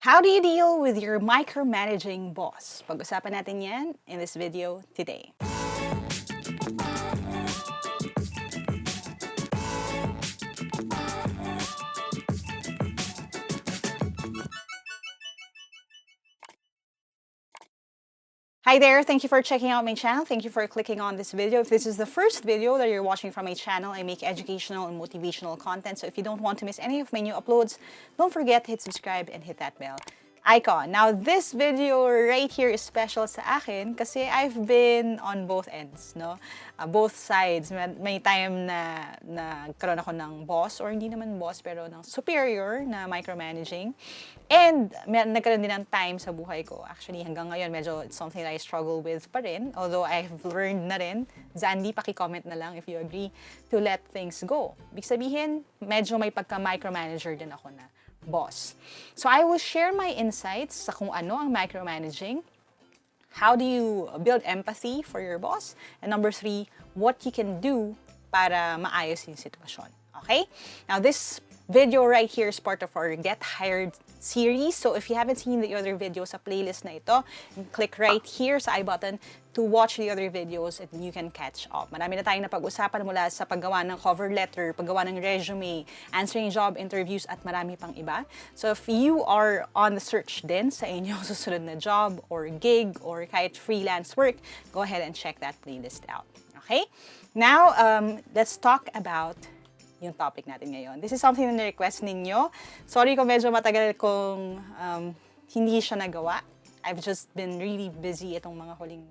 How do you deal with your micromanaging boss? Pag-usapan natin yan in this video today. Hi there, thank you for checking out my channel. Thank you for clicking on this video. If this is the first video that you're watching from my channel, I make educational and motivational content. So if you don't want to miss any of my new uploads, don't forget to hit subscribe and hit that bell icon. Now, this video right here is special sa akin kasi I've been on both ends, no? Both sides. May time na nagkaroon ako ng boss, or hindi naman boss, pero ng superior na micromanaging. And nagkaroon din ng time sa buhay ko. Actually, hanggang ngayon, medyo it's something that I struggle with pa rin. Although I've learned na rin, Zandy, paki-comment na lang if you agree, to let things go. Ibig sabihin, medyo may pagka-micromanager din ako na boss. So I will share my insights sa kung ano ang micromanaging, how do you build empathy for your boss, and number 3, what you can do para maayos yung sitwasyon. Okay? Now this video right here is part of our Get Hired series. So if you haven't seen the other videos sa playlist na ito, click right here sa I button to watch the other videos and you can catch up. Marami na tayong napag-usapan mula sa paggawa ng cover letter, paggawa ng resume, answering job interviews, at marami pang iba. So if you are on the search din sa inyong susunod na job or gig or kahit freelance work, go ahead and check that playlist out. Okay? Now, let's talk about yung topic natin ngayon. This is something na request ninyo. Sorry kung medyo matagal kung hindi siya nagawa. I've just been really busy itong mga huling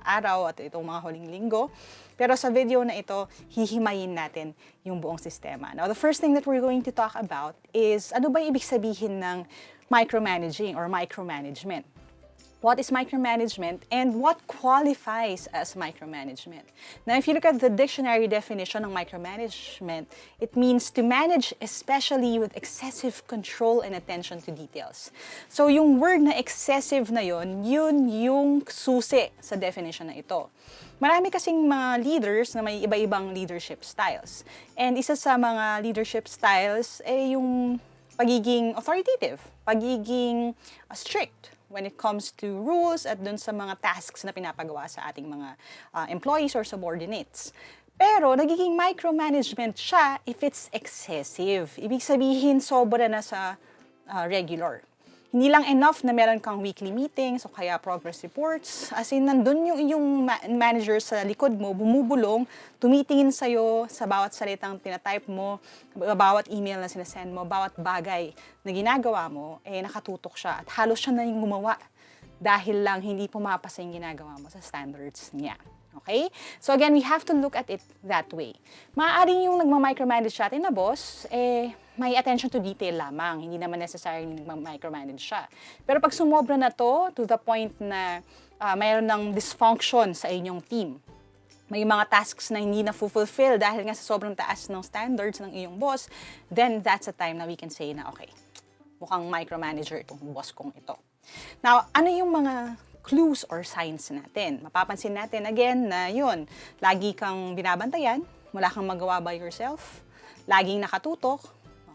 araw at itong mga huling linggo. Pero sa video na ito, hihimayin natin yung buong sistema. Now, the first thing that we're going to talk about is ano ba ibig sabihin ng micromanaging or micromanagement? What is micromanagement and what qualifies as micromanagement? Now, if you look at the dictionary definition ng micromanagement, it means to manage especially with excessive control and attention to details. So, yung word na excessive na yun yung susi sa definition na ito. Marami kasing mga leaders na may iba-ibang leadership styles. And isa sa mga leadership styles ay yung pagiging authoritative, pagiging strict when it comes to rules at dun sa mga tasks na pinapagawa sa ating mga employees or subordinates. Pero nagiging micromanagement siya if it's excessive. Ibig sabihin, sobra na sa regular. Hindi lang enough na meron kang weekly meetings o kaya progress reports. As in, nandun yung manager sa likod mo, bumubulong, tumitingin sa'yo sa bawat salitang tinatype mo, bawat email na sinasend mo, bawat bagay na ginagawa mo, nakatutok siya at halos siya na yung gumawa dahil lang hindi pumapasa yung ginagawa mo sa standards niya. Okay? So again, we have to look at it that way. Maaaring yung nagma-micromanage sa atin na boss, may attention to detail lamang. Hindi naman necessarily nagma-micromanage siya. Pero pag sumobra na to the point na mayroon ng dysfunction sa inyong team, may mga tasks na hindi na fulfill dahil nga sa sobrang taas ng standards ng iyong boss, then that's a time na we can say na okay, mukhang micromanager itong boss kong ito. Now, ano yung mga clues or signs natin? Mapapansin natin again na yun, lagi kang binabantayan, wala kang magawa by yourself, laging nakatutok,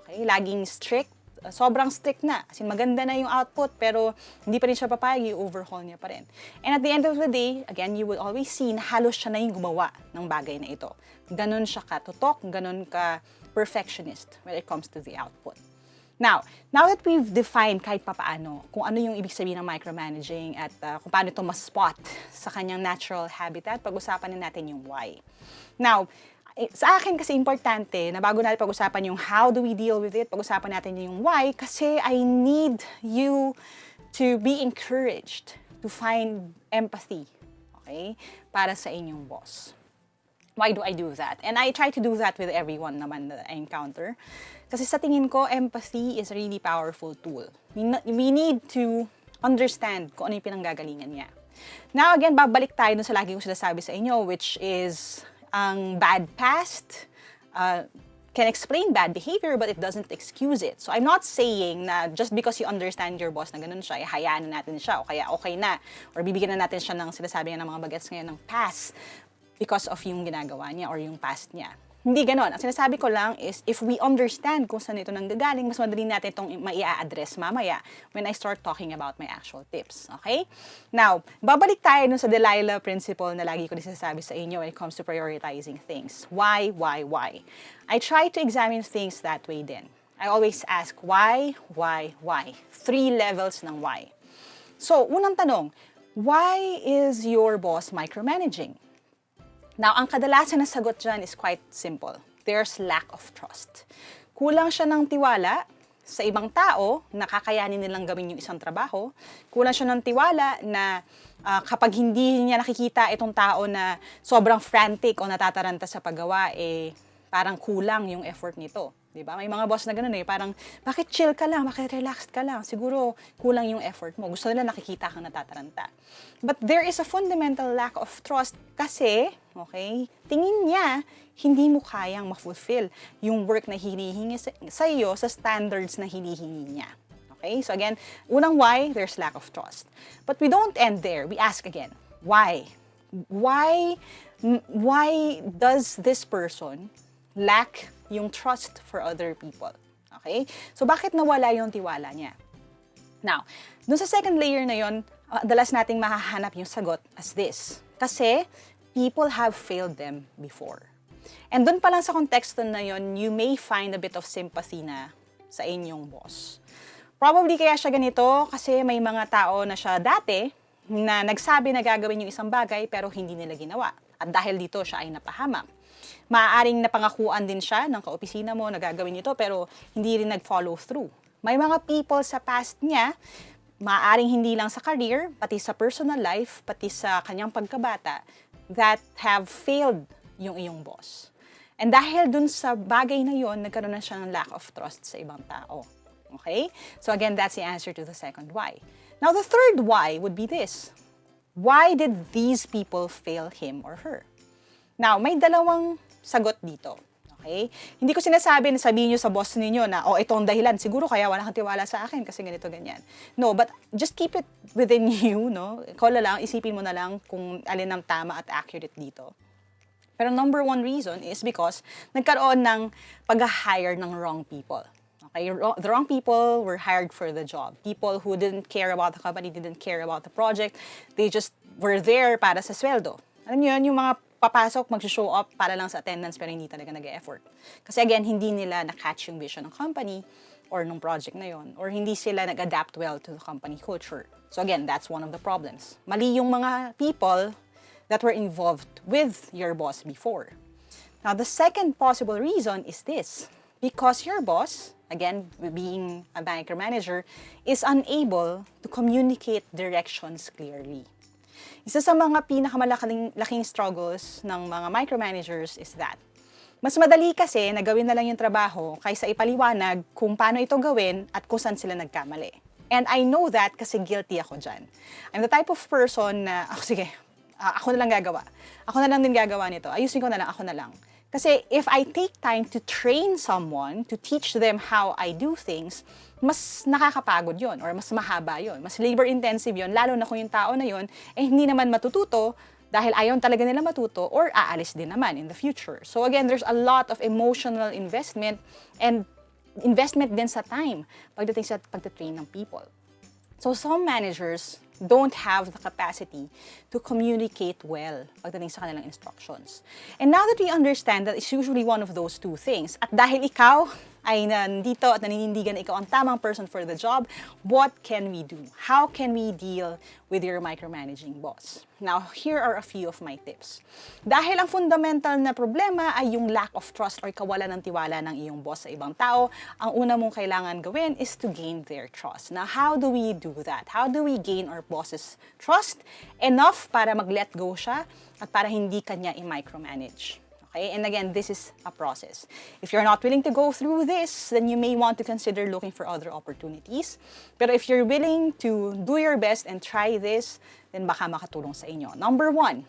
okay, laging strict, sobrang strict na. As in, maganda na yung output, pero hindi pa rin siya papayag, i-overhaul niya pa rin. And at the end of the day, again, you will always see na halos siya na yung gumawa ng bagay na ito. Ganon siya katutok, ganon ka perfectionist when it comes to the output. Now that we've defined kahit papaano kung ano yung ibig sabihin ng micromanaging at kung paano ito ma-spot sa kanyang natural habitat, pag-usapan na natin yung why. Now, sa akin kasi importante na bago natin pag-usapan yung how do we deal with it, pag-usapan natin yung why kasi I need you to be encouraged to find empathy, okay, para sa inyong boss. Why do I do that? And I try to do that with everyone naman that I encounter. Kasi sa tingin ko, empathy is a really powerful tool. We need to understand kung ano yung pinanggagalingan niya. Now again, babalik tayo dun sa lagi kong sinasabi sa inyo, which is ang bad past can explain bad behavior, but it doesn't excuse it. So I'm not saying na just because you understand your boss na ganun siya, hayaan na natin siya, o kaya okay na, or bibigyan na natin siya ng sinasabi niya ng mga bagets ngayon ng pass because of yung ginagawa niya or yung past niya. Hindi ganon. Ang sinasabi ko lang is, if we understand kung saan ito nanggagaling, mas madali natin itong maia-address mamaya when I start talking about my actual tips. Okay? Now, babalik tayo sa Delilah principle na lagi ko sinasabi sa inyo when it comes to prioritizing things. Why? I try to examine things that way din. I always ask, why? 3 levels ng why. So, unang tanong, why is your boss micromanaging? Now, ang kadalasan na sagot dyan is quite simple. There's lack of trust. Kulang siya ng tiwala sa ibang tao na kakayanin nilang gawin yung isang trabaho. Kulang siya ng tiwala na kapag hindi niya nakikita itong tao na sobrang frantic o natataranta sa paggawa, parang kulang yung effort nito. Diba? May mga boss na gano'n parang, bakit chill ka lang, bakit relaxed ka lang, siguro kulang yung effort mo. Gusto nila nakikita kang natataranta. But there is a fundamental lack of trust kasi, okay, tingin niya, hindi mo kayang ma-fulfill yung work na hinihingi sa iyo sa standards na hinihingi niya. Okay? So again, unang why, there's lack of trust. But we don't end there. We ask again, why? Why does this person lack yung trust for other people? Okay? So, bakit nawala yung tiwala niya? Now, dun sa second layer na yon, dalas nating mahahanap yung sagot as this. Kasi, people have failed them before. And dun pa lang sa konteksto na yon, you may find a bit of sympathy na sa inyong boss. Probably kaya siya ganito kasi may mga tao na siya dati na nagsabi na gagawin yung isang bagay pero hindi nila ginawa. At dahil dito siya ay napahamak. Maaaring napangakuan din siya ng kaopisina mo na gagawin ito pero hindi rin nag-follow through. May mga people sa past niya, maaaring hindi lang sa career, pati sa personal life, pati sa kanyang pagkabata, that have failed yung iyong boss. And dahil dun sa bagay na yon, nagkaroon na siya ng lack of trust sa ibang tao. Okay? So again, that's the answer to the second why. Now the third why would be this. Why did these people fail him or her? Now, may dalawang sagot dito. Okay? Hindi ko sinasabi na sabihin nyo sa boss ninyo na, ito ang dahilan. Siguro kaya wala kang tiwala sa akin kasi ganito, ganyan. No, but just keep it within you, no? Ikaw na lang, isipin mo na lang kung alin ang tama at accurate dito. Pero number one reason is because nagkaroon ng pag-hire ng wrong people. Okay? The wrong people were hired for the job. People who didn't care about the company, didn't care about the project. They just were there para sa sweldo. Alam niyo yun, yung mga papasok, mag-show up para lang sa attendance pero hindi talaga nag-e-effort. Kasi again, hindi nila na-catch yung vision ng company or ng project na yon, or hindi sila nag-adapt well to the company culture. So again, that's one of the problems. Mali yung mga people that were involved with your boss before. Now, the second possible reason is this. Because your boss, again, being a micromanager, is unable to communicate directions clearly. Isa sa mga pinakamalaking struggles ng mga micromanagers is that mas madali kasi na gawin na lang yung trabaho kaysa ipaliwanag kung paano ito gawin at kung saan sila nagkamali. And I know that kasi guilty ako dyan. I'm the type of person na, ako na lang gagawa. Ako na lang din gagawa nito. Ayusin ko na lang, ako na lang. Kasi if I take time to train someone, to teach them how I do things, mas nakakapagod yon or mas mahaba yon, mas labor-intensive yon, lalo na kung yung tao na yon hindi naman matututo dahil ayaw talaga nila matuto or aalis din naman in the future. So again, there's a lot of emotional investment and investment din sa time pagdating sa pagtitrain ng people. So some managers don't have the capacity to communicate well pagdating sa kanilang instructions. And now that we understand that it's usually one of those two things, at dahil ikaw ay nandito at naninindigan ikaw ang tamang person for the job, what can we do? How can we deal with your micromanaging boss? Now, here are a few of my tips. Dahil ang fundamental na problema ay yung lack of trust or kawalan ng tiwala ng iyong boss sa ibang tao, ang una mong kailangan gawin is to gain their trust. Now, how do we do that? How do we gain our boss's trust enough para mag-let go siya at para hindi kanya i-micromanage? Okay? And again, this is a process. If you're not willing to go through this, then you may want to consider looking for other opportunities. Pero if you're willing to do your best and try this, then baka makatulong sa inyo. Number one,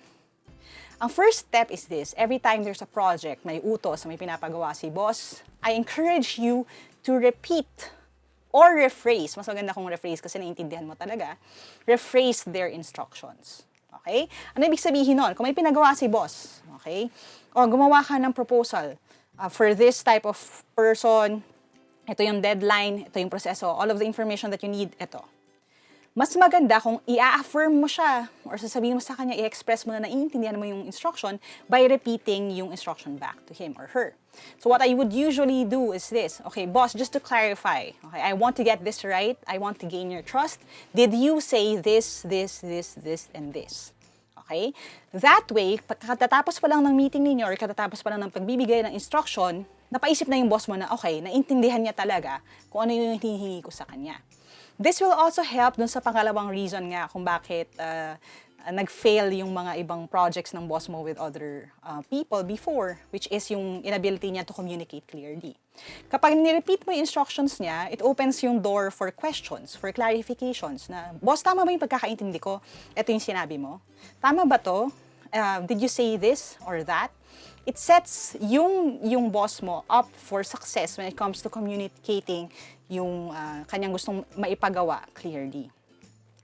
ang first step is this. Every time there's a project, may utos, may pinapagawa si boss, I encourage you to repeat or rephrase. Mas maganda kung rephrase kasi naiintindihan mo talaga. Rephrase their instructions. Okay? Ano ibig sabihin nun? Kung may pinagawa si boss, okay? O gumawa ka ng proposal, For this type of person, ito yung deadline, ito yung proseso, all of the information that you need, ito. Mas maganda kung i-affirm mo siya or sasabihin mo sa kanya, i-express mo na naiintindihan mo yung instruction by repeating yung instruction back to him or her. So what I would usually do is this. Okay, boss, just to clarify. Okay, I want to get this right. I want to gain your trust. Did you say this, and this? Okay? That way, katatapos pa lang ng meeting ninyo or katatapos pa lang ng pagbibigay ng instruction, napaisip na yung boss mo na, okay, naintindihan niya talaga kung ano yung hinihingi ko sa kanya. This will also help dun sa pangalawang reason nga kung bakit nag-fail yung mga ibang projects ng boss mo with other people before, which is yung inability niya to communicate clearly. Kapag nirepeat mo yung instructions niya, it opens yung door for questions, for clarifications na, boss, tama ba yung pagkakaintindi ko? Ito yung sinabi mo. Tama ba to? Did you say this or that? It sets yung boss mo up for success when it comes to communicating yung kanyang gustong maipagawa clearly.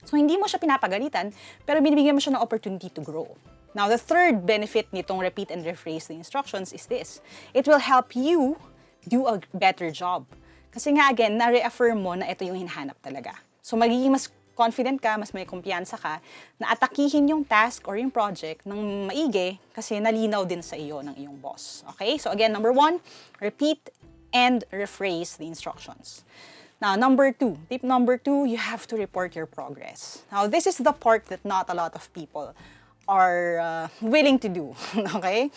So, hindi mo siya pinapagalitan, pero binibigyan mo siya ng opportunity to grow. Now, the third benefit nitong repeat and rephrase the instructions is this. It will help you do a better job. Kasi nga, again, na-reaffirm mo na ito yung hinahanap talaga. So, magiging mas confident ka, mas may kumpiyansa ka, na atakihin yung task or yung project ng maigi kasi nalinaw din sa iyo ng iyong boss. Okay? So, again, number 1, repeat and rephrase the instructions. Now, tip number 2, you have to report your progress. Now, this is the part that not a lot of people are willing to do, okay?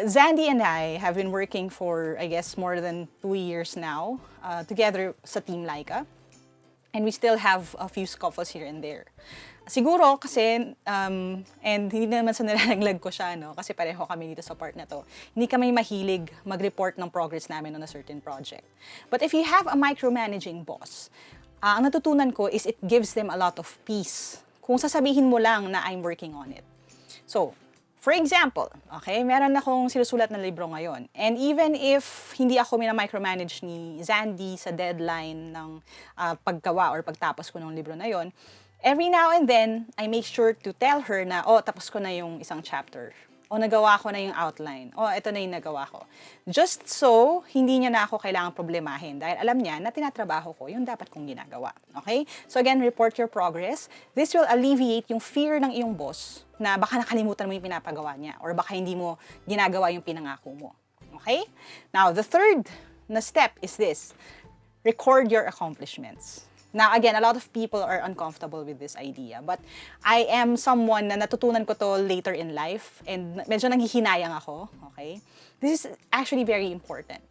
Zandy and I have been working for, I guess, more than 2 years now, together sa Team Lyqa. And we still have a few scuffles here and there. Siguro kasi, and hindi naman sa nilalaglag ko siya, no? Kasi pareho kami dito sa part na to. Hindi kami mahilig mag-report ng progress namin on a certain project. But if you have a micromanaging boss, ang natutunan ko is it gives them a lot of peace. Kung sasabihin mo lang na I'm working on it. So, for example, okay, meron akong sinusulat na libro ngayon. And even if hindi ako micromanage ni Zandy sa deadline ng paggawa or pagtapos ko ng libro na yon, every now and then, I make sure to tell her na, oh, tapos ko na yung isang chapter. O nagawa ko na yung outline. O ito na yung nagawa ko. Just so, hindi niya na ako kailangang problemahin dahil alam niya na tinatrabaho ko yung dapat kong ginagawa. Okay? So again, report your progress. This will alleviate yung fear ng iyong boss na baka nakalimutan mo yung pinapagawa niya or baka hindi mo ginagawa yung pinangako mo. Okay? Now, the third na step is this. Record your accomplishments. Now, again, a lot of people are uncomfortable with this idea. But I am someone na natutunan ko to later in life and medyo nanghihinayang ako. Okay? This is actually very important.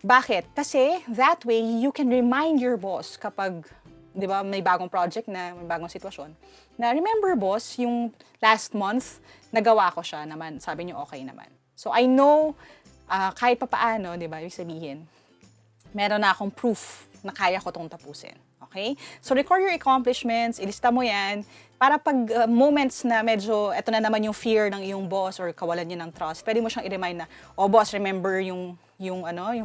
Bakit? Kasi that way, you can remind your boss kapag, di ba, may bagong project na, may bagong sitwasyon, na remember, boss, yung last month, nagawa ko siya naman. Sabi niyo, okay naman. So, I know, kahit papaano, di ba, ibig sabihin, meron na akong proof na kaya ko itong tapusin. Okay? So, record your accomplishments, ilista mo yan, para pag moments na medyo, eto na naman yung fear ng iyong boss or kawalan niya ng trust, pwede mo siyang i-remind na, oh boss, remember yung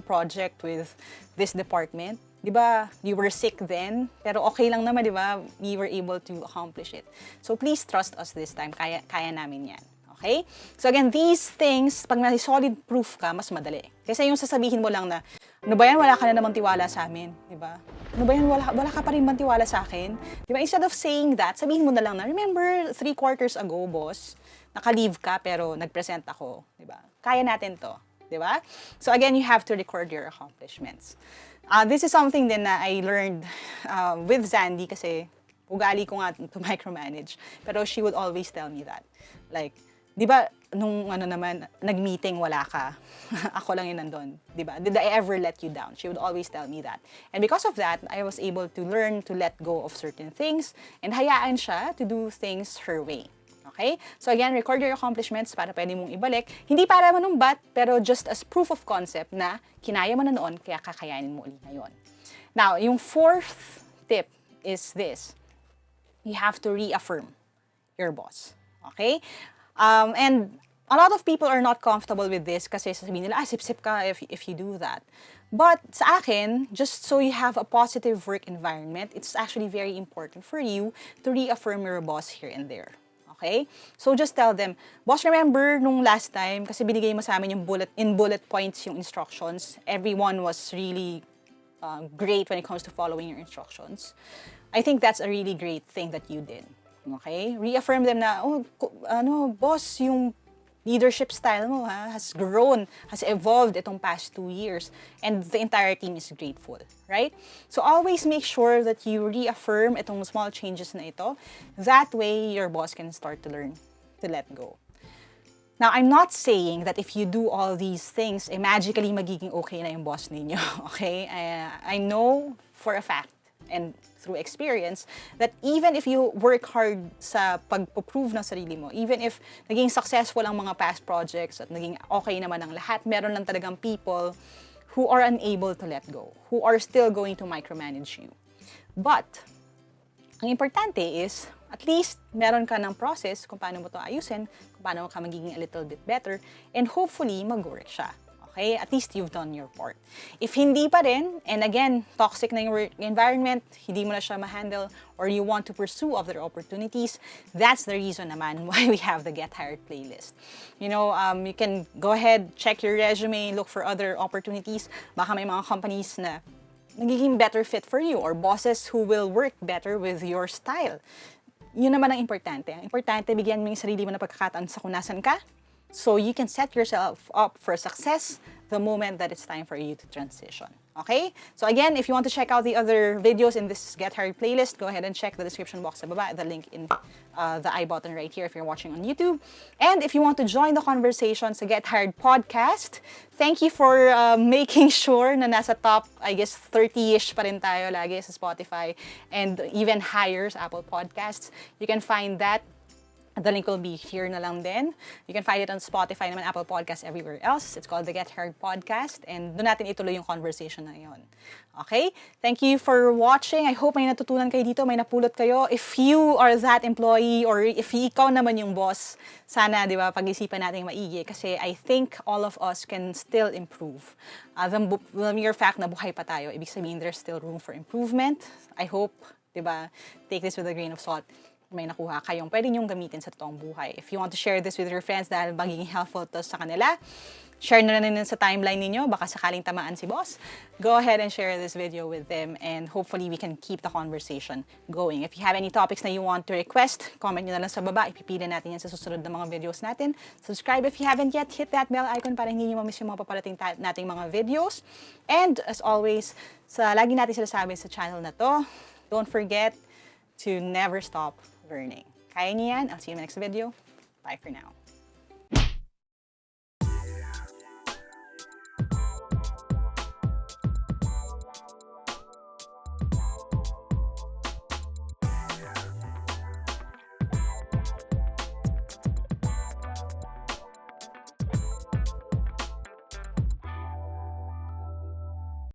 project with this department? Di ba, you were sick then, pero okay lang naman, di ba? We were able to accomplish it. So, please trust us this time. Kaya namin yan. Okay? So again, these things, pag solid proof ka, mas madali. Kasi yung sasabihin mo lang na, ano ba yan, wala ka na namang tiwala sa amin, di ba? Ano ba yan, wala ka pa rin bang tiwala sa akin? Di ba? Instead of saying that, sabihin mo na lang na, remember, 3 quarters ago, boss, naka-leave ka pero nag-present ako, di ba? Kaya natin to, di ba? So again, you have to record your accomplishments. This is something din na I learned with Zandy kasi ugali ko nga to micromanage. Pero she would always tell me that. Like, di ba, nung nag-meeting, wala ka. Ako lang yun nandun. Di ba? Did I ever let you down? She would always tell me that. And because of that, I was able to learn to let go of certain things and hayaan siya to do things her way. Okay? So again, record your accomplishments para pwede mong ibalik. Hindi para manumbat, pero just as proof of concept na kinaya mo na noon, kaya kakayanin mo ulit ngayon. Now, yung fourth tip is this. You have to reaffirm your boss. Okay? And a lot of people are not comfortable with this kasi sasabihin nila, sip-sip ka if you do that. But sa akin, just so you have a positive work environment, it's actually very important for you to reaffirm your boss here and there. Okay? So just tell them, boss, remember nung last time, kasi binigay mo sa amin yung bullet points yung instructions. Everyone was really great when it comes to following your instructions. I think that's a really great thing that you did. Okay? Reaffirm them na, boss, yung leadership style mo has grown, has evolved itong past 2 years, and the entire team is grateful, right? So always make sure that you reaffirm itong small changes na ito. That way, your boss can start to learn to let go. Now, I'm not saying that if you do all these things, magically magiging okay na yung boss ninyo, okay? I know for a fact, and through experience, that even if you work hard sa pag-prove ng sarili mo, even if naging successful ang mga past projects at naging okay naman ang lahat, meron lang talagang people who are unable to let go, who are still going to micromanage you. But, ang importante is, at least meron ka ng process kung paano mo ito ayusin, kung paano ka magiging a little bit better, and hopefully mag-work siya. Okay? At least you've done your part. If hindi pa rin, and again, toxic na yung work environment, hindi mo na siya ma-handle, or you want to pursue other opportunities, that's the reason naman why we have the Get Hired playlist. You know, you can go ahead, check your resume, look for other opportunities. Baka may mga companies na nagiging better fit for you, or bosses who will work better with your style. Yun naman ang importante. Ang importante, bigyan mo yung sarili mo na pagkakataon sa kung nasan ka, so you can set yourself up for success the moment that it's time for you to transition. Okay? So again, if you want to check out the other videos in this Get Hired playlist, go ahead and check the description box sa baba, the link in the I button right here if you're watching on YouTube. And if you want to join the conversation sa Get Hired podcast, thank you for making sure na nasa top, I guess, 30-ish pa rin tayo lagi sa Spotify and even higher sa Apple Podcasts. You can find that. The link will be here na lang din. You can find it on Spotify naman, Apple Podcasts, everywhere else. It's called the Get Hired Podcast. And doon natin ituloy yung conversation na yun. Okay? Thank you for watching. I hope may natutunan kayo dito, may napulot kayo. If you are that employee or if ikaw naman yung boss, sana, di ba, pag-isipan natin maigi. Kasi I think all of us can still improve. The mere fact na buhay pa tayo, ibig sabihin there's still room for improvement. I hope, di ba, take this with a grain of salt. May nakuha kayong pwede niyong gamitin sa totoong buhay. If you want to share this with your friends dahil magiging helpful to sa kanila, share na rin sa timeline ninyo, baka sakaling tamaan si boss. Go ahead and share this video with them and hopefully we can keep the conversation going. If you have any topics na you want to request, comment nyo na lang sa baba. Ipipili natin yan sa susunod na mga videos natin. Subscribe if you haven't yet. Hit that bell icon para hindi nyo mamiss yung mga paparating nating mga videos. And as always, lagi natin sinasabi sa channel na to, don't forget to never stop learning. Kaya niyo yan. I'll see you in the next video. Bye for now.